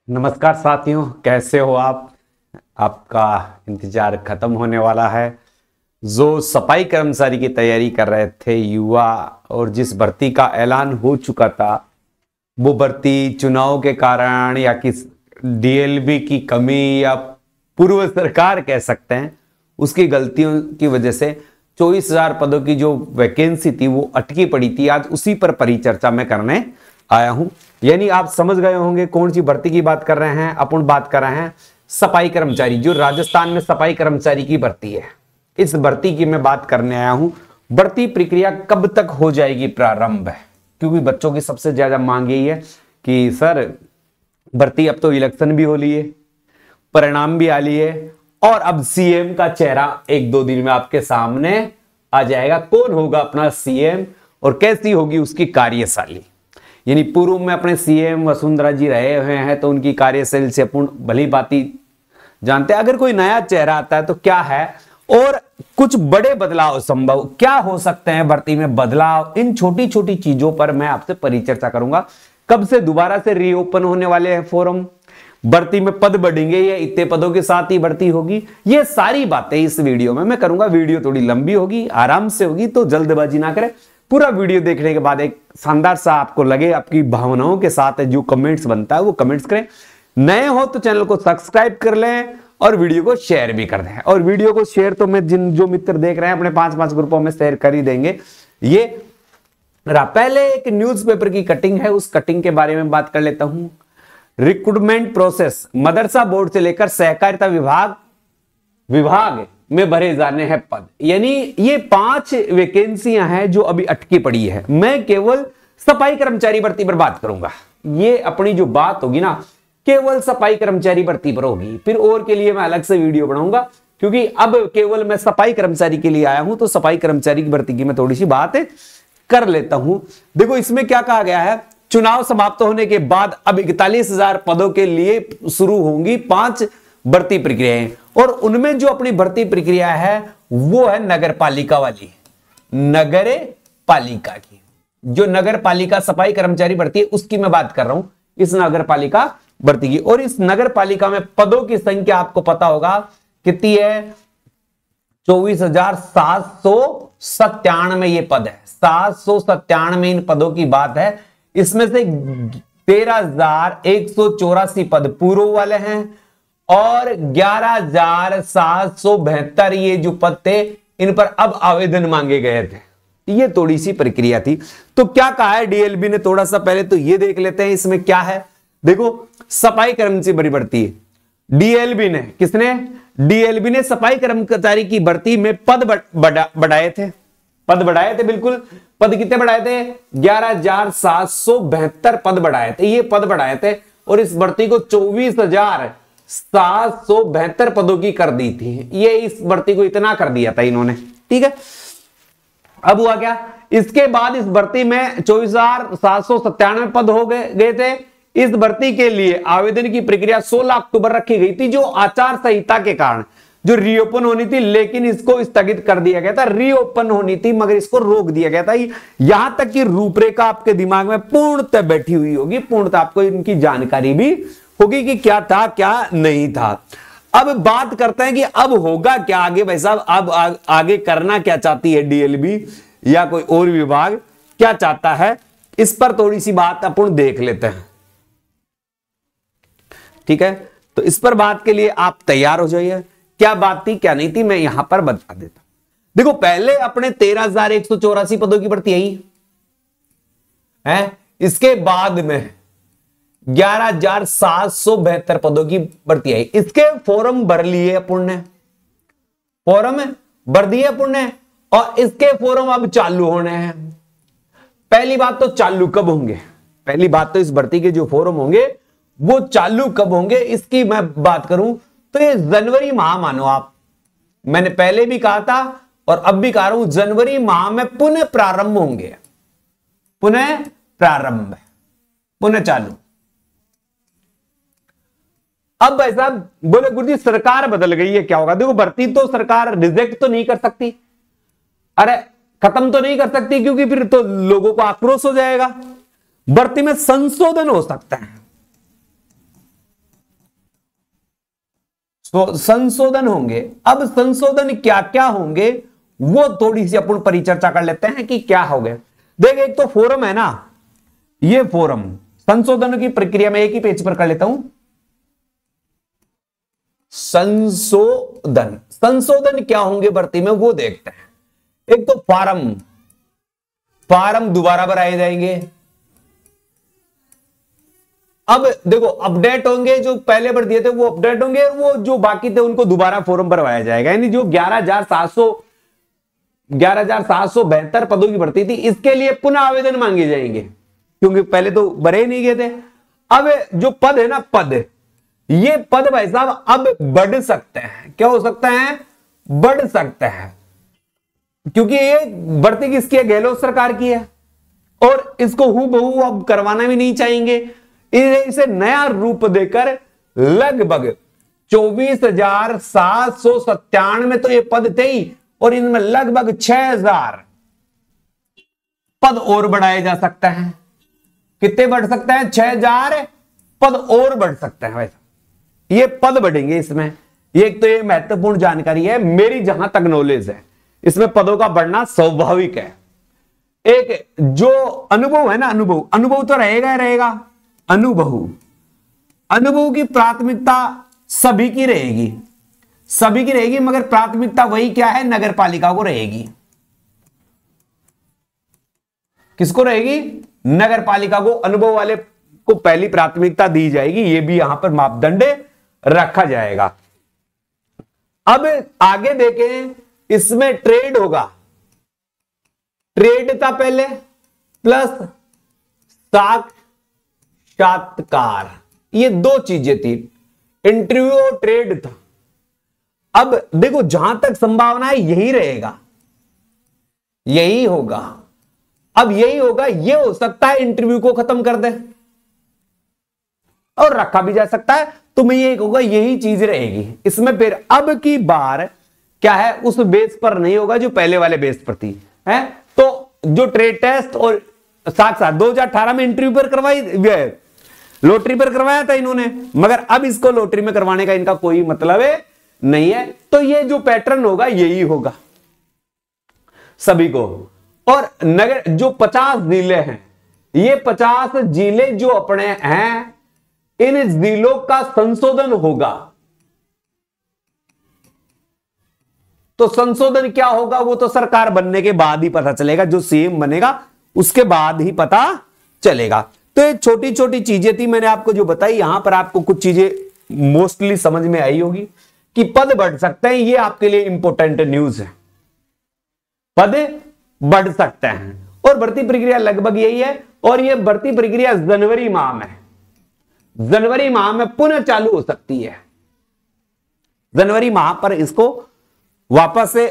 नमस्कार साथियों, कैसे हो आप। आपका इंतजार खत्म होने वाला है। जो सफाई कर्मचारी की तैयारी कर रहे थे युवा और जिस भर्ती का ऐलान हो चुका था, वो भर्ती चुनाव के कारण या किस डीएलबी की कमी या पूर्व सरकार कह सकते हैं उसकी गलतियों की वजह से 24,000 पदों की जो वैकेंसी थी वो अटकी पड़ी थी। आज उसी पर परिचर्चा मैं करने आया हूं। यानी आप समझ गए होंगे कौन सी भर्ती की बात कर रहे हैं। अपन बात कर रहे हैं सफाई कर्मचारी, जो राजस्थान में सफाई कर्मचारी की भर्ती है। इस भर्ती की मैं बात करने आया हूं। भर्ती प्रक्रिया कब तक हो जाएगी प्रारंभ है, क्योंकि बच्चों की सबसे ज्यादा मांग यही है कि सर भर्ती, अब तो इलेक्शन भी हो लिए, परिणाम भी आ लिए और अब सीएम का चेहरा एक दो दिन में आपके सामने आ जाएगा। कौन होगा अपना सीएम और कैसी होगी उसकी कार्यशैली। यानी पूर्व में अपने सीएम वसुंधरा जी रहे हुए हैं तो उनकी कार्यशैली से अपन भली बाती जानते हैं। अगर कोई नया चेहरा आता है तो क्या है और कुछ बड़े बदलाव संभव क्या हो सकते हैं भर्ती में बदलाव, इन छोटी छोटी चीजों पर मैं आपसे परिचर्चा करूंगा। कब से दोबारा से रीओपन होने वाले हैं फॉर्म, भर्ती में पद बढ़ेंगे या इतने पदों के साथ ही भर्ती होगी, ये सारी बातें इस वीडियो में मैं करूंगा। वीडियो थोड़ी लंबी होगी, आराम से होगी, तो जल्दबाजी ना करें। पूरा वीडियो देखने के बाद एक शानदार सा आपको लगे, आपकी भावनाओं के साथ जो कमेंट्स बनता है वो कमेंट्स करें। नए हो तो चैनल को सब्सक्राइब कर लें और वीडियो को शेयर भी कर दें। और वीडियो को शेयर तो मैं जो मित्र देख रहे हैं अपने 5-5 ग्रुपों में शेयर कर ही देंगे। ये पहले एक न्यूज़पेपर की कटिंग है, उस कटिंग के बारे में बात कर लेता हूं। रिक्रूटमेंट प्रोसेस, मदरसा बोर्ड से लेकर सहकारिता विभाग में भरे जाने हैं पद। यानी ये 5 वैकेंसियां हैं जो अभी अटकी पड़ी है। मैं केवल सफाई कर्मचारी भर्ती पर बात करूंगा। ये अपनी जो बात होगी ना केवल सफाई कर्मचारी भर्ती पर होगी, फिर और के लिए मैं अलग से वीडियो बनाऊंगा, क्योंकि अब केवल मैं सफाई कर्मचारी के लिए आया हूं तो सफाई कर्मचारी की भर्ती की मैं थोड़ी सी बात कर लेता हूं। देखो इसमें क्या कहा गया है, चुनाव समाप्त होने के बाद अब 41,000 पदों के लिए शुरू होंगी 5 भर्ती प्रक्रियाएं, और उनमें जो अपनी भर्ती प्रक्रिया है वो है नगर पालिका वाली, नगर पालिका की। जो नगर पालिका सफाई कर्मचारी भर्ती है उसकी मैं बात कर रहा हूं, इस नगर पालिका भर्ती की। और इस नगर पालिका में पदों की संख्या आपको पता होगा कितनी है, 24,797 ये पद है। 797 इन पदों की बात है। इसमें से 13,184 पद पूर्व वाले हैं और 11,772 ये जो पद थे इन पर अब आवेदन मांगे गए थे। ये थोड़ी सी प्रक्रिया थी। तो क्या कहा है डीएलबी ने, थोड़ा सा पहले तो ये देख लेते हैं इसमें क्या है। देखो सफाई कर्मचारी भर्ती है, डीएलबी ने, किसने, डीएलबी ने सफाई कर्मचारी की भर्ती में पद बढ़ाए थे। पद बढ़ाए थे, बिल्कुल। पद कितने बढ़ाए थे, 11,772 पद बढ़ाए थे। ये पद बढ़ाए थे और इस भर्ती को 24,772 पदों की कर दी थी। ये इस भर्ती को इतना कर दिया था इन्होंने, ठीक है। अब हुआ क्या, इसके बाद इस भर्ती में 24,797 पद हो गए थे। इस भर्ती के लिए आवेदन की प्रक्रिया 16 अक्टूबर रखी गई थी, जो आचार संहिता के कारण जो रीओपन होनी थी, लेकिन इसको स्थगित कर दिया गया था। रीओपन होनी थी मगर इसको रोक दिया गया था। यहां तक कि रूपरेखा आपके दिमाग में पूर्णतः बैठी हुई होगी, पूर्णतः आपको इनकी जानकारी भी होगी कि क्या था क्या नहीं था। अब बात करते हैं कि अब होगा क्या आगे भाई साहब। अब आगे करना क्या चाहती है डीएलबी या कोई और विभाग क्या चाहता है, इस पर थोड़ी सी बात अपन देख लेते हैं, ठीक है। तो इस पर बात के लिए आप तैयार हो जाइए। क्या बात थी क्या नहीं थी मैं यहां पर बता देता हूं। देखो पहले अपने 13,184 पदों की भर्ती आई है, इसके बाद में 11,772 पदों की भर्ती आई। इसके फॉर्म भर लिए अपन ने, फॉर्म भर दिए अपन ने, और इसके फॉर्म अब चालू होने हैं। पहली बात तो चालू कब होंगे, पहली बात तो इस भर्ती के जो फॉर्म होंगे वो चालू कब होंगे इसकी मैं बात करूं तो ये जनवरी माह मानो आप। मैंने पहले भी कहा था और अब भी कह रहा हूं, जनवरी माह में पुनः प्रारंभ होंगे, पुनः प्रारंभ, पुनः चालू। अब भाई साहब बोले गुरुजी सरकार बदल गई है, क्या होगा। देखो भर्ती तो सरकार रिजेक्ट तो नहीं कर सकती, अरे खत्म तो नहीं कर सकती, क्योंकि फिर तो लोगों को आक्रोश हो जाएगा। भर्ती में संशोधन हो सकता है, संशोधन होंगे। अब संशोधन क्या क्या होंगे वो थोड़ी सी अपन परिचर्चा कर लेते हैं कि क्या हो गए। देख, एक तो फोरम है ना, ये फोरम संशोधन की प्रक्रिया में एक ही पेज पर कर लेता हूं। संशोधन, संशोधन क्या होंगे भर्ती में वो देखते हैं। एक तो फार्म दोबारा भराए जाएंगे। अब देखो, अपडेट होंगे, जो पहले भर दिए थे वो अपडेट होंगे, वो जो बाकी थे उनको दोबारा फॉर्म भरवाया जाएगा। यानी जो 11,772 पदों की भर्ती थी, इसके लिए पुनः आवेदन मांगे जाएंगे, क्योंकि पहले तो भरे नहीं गए थे। अब जो पद है ना, ये पद भाई साहब अब बढ़ सकते हैं। क्या हो सकते हैं? बढ़ सकते हैं, क्योंकि ये भर्ती किसकी है? गहलोत सरकार की है, और इसको हूबहू अब करवाना भी नहीं चाहेंगे। इसे नया रूप देकर लगभग 24,797 तो ये पद थे ही, और इनमें लगभग 6,000 पद और बढ़ाए जा सकते हैं। कितने बढ़ सकते हैं? 6,000 पद और बढ़ सकते हैं। वैसा ये पद बढ़ेंगे इसमें। ये एक तो ये महत्वपूर्ण जानकारी है, मेरी जहां तक नॉलेज है इसमें पदों का बढ़ना स्वाभाविक है। एक जो अनुभव है ना, अनुभव तो रहेगा ही रहेगा। अनुभव की प्राथमिकता सभी की रहेगी, मगर प्राथमिकता वही क्या है? नगर पालिका को रहेगी। किसको रहेगी? नगर पालिका को। अनुभव वाले को पहली प्राथमिकता दी जाएगी, ये भी यहां पर मापदंड रखा जाएगा। अब आगे देखें, इसमें ट्रेड होगा। ट्रेड था पहले, प्लस साक्षात्कार, ये दो चीजें थी। इंटरव्यू और ट्रेड था। अब देखो, जहां तक संभावना है यही रहेगा, यही होगा। अब यही होगा, ये हो सकता है इंटरव्यू को खत्म कर दे और रखा भी जा सकता है, तो मैं ये होगा, यही चीज रहेगी इसमें। फिर अब की बार क्या है, उस बेस पर नहीं होगा जो पहले वाले बेस पर थी, है। तो जो ट्रेड टेस्ट और साथ 2018 में इंटरव्यू पर करवाई, लॉटरी पर करवाया था इन्होंने, मगर अब इसको लॉटरी में करवाने का इनका कोई मतलब नहीं है। तो ये जो पैटर्न होगा यही होगा सभी को। और नगर जो 50 जिले हैं, ये 50 जिले जो अपने हैं, इन जिलों का संशोधन होगा। तो संशोधन क्या होगा वो तो सरकार बनने के बाद ही पता चलेगा, जो सीएम बनेगा उसके बाद ही पता चलेगा। तो ये छोटी छोटी चीजें थी मैंने आपको जो बताई। यहां पर आपको कुछ चीजें मोस्टली समझ में आई होगी कि पद बढ़ सकते हैं, ये आपके लिए इंपॉर्टेंट न्यूज है। पद बढ़ सकते हैं और भर्ती प्रक्रिया लगभग यही है। और ये भर्ती प्रक्रिया जनवरी माह में पुनः चालू हो सकती है। जनवरी माह पर इसको वापस से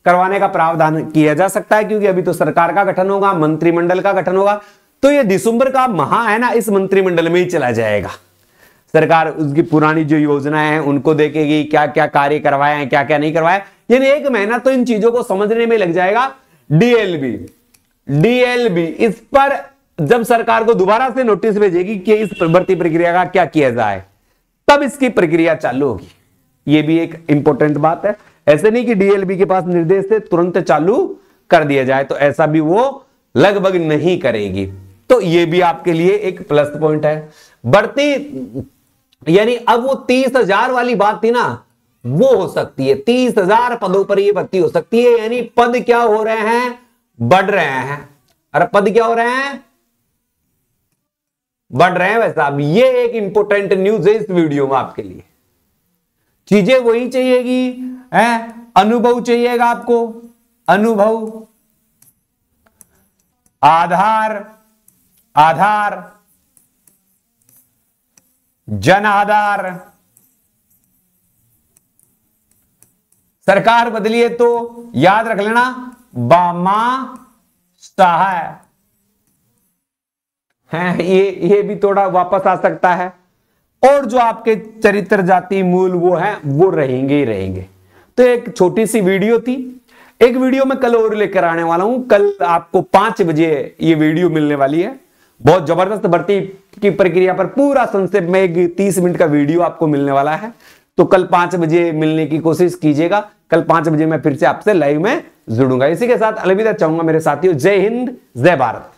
करवाने का प्रावधान किया जा सकता है, क्योंकि अभी तो सरकार का गठन होगा, मंत्रिमंडल का गठन होगा। तो ये दिसंबर का माह है ना, इस मंत्रिमंडल में ही चला जाएगा। सरकार उसकी पुरानी जो योजनाएं हैं उनको देखेगी, क्या क्या कार्य करवाए हैं, क्या क्या नहीं करवाया। यानी 1 महीना तो इन चीजों को समझने में लग जाएगा। डीएलबी इस पर जब सरकार को दोबारा से नोटिस भेजेगी कि इस भर्ती प्रक्रिया का क्या किया जाए, तब इसकी प्रक्रिया चालू होगी। ये भी एक इंपॉर्टेंट बात है। ऐसे नहीं कि डीएलबी के पास निर्देश से तुरंत चालू कर दिया जाए, तो ऐसा भी वो लगभग नहीं करेगी। तो ये भी आपके लिए एक प्लस पॉइंट है। बढ़ती यानी अब वो 30,000 वाली बात थी ना, वो हो सकती है। 30,000 पदों पर ये भर्ती हो सकती है। यानी पद क्या हो रहे हैं? बढ़ रहे हैं। अरे पद क्या हो रहे हैं? बढ़ रहे हैं। वैसा अब ये एक इंपॉर्टेंट न्यूज है इस वीडियो में आपके लिए। चीजें वही चाहिएगी, है अनुभव चाहिएगा आपको। अनुभव, आधार, जन आधार। सरकार बदली है तो याद रख लेना, बामा सहाय है। ये भी थोड़ा वापस आ सकता है। और जो आपके चरित्र, जाति, मूल वो हैं, वो रहेंगे ही रहेंगे। तो एक छोटी सी वीडियो थी। एक वीडियो मैं कल और लेकर आने वाला हूं। कल आपको 5 बजे ये वीडियो मिलने वाली है। बहुत जबरदस्त भर्ती की प्रक्रिया पर पूरा संक्षेप में एक 30 मिनट का वीडियो आपको मिलने वाला है। तो कल 5 बजे मिलने की कोशिश कीजिएगा। कल 5 बजे मैं फिर से आपसे लाइव में जुड़ूंगा। इसी के साथ अलविदा चाहूंगा मेरे साथियों। जय हिंद, जय भारत।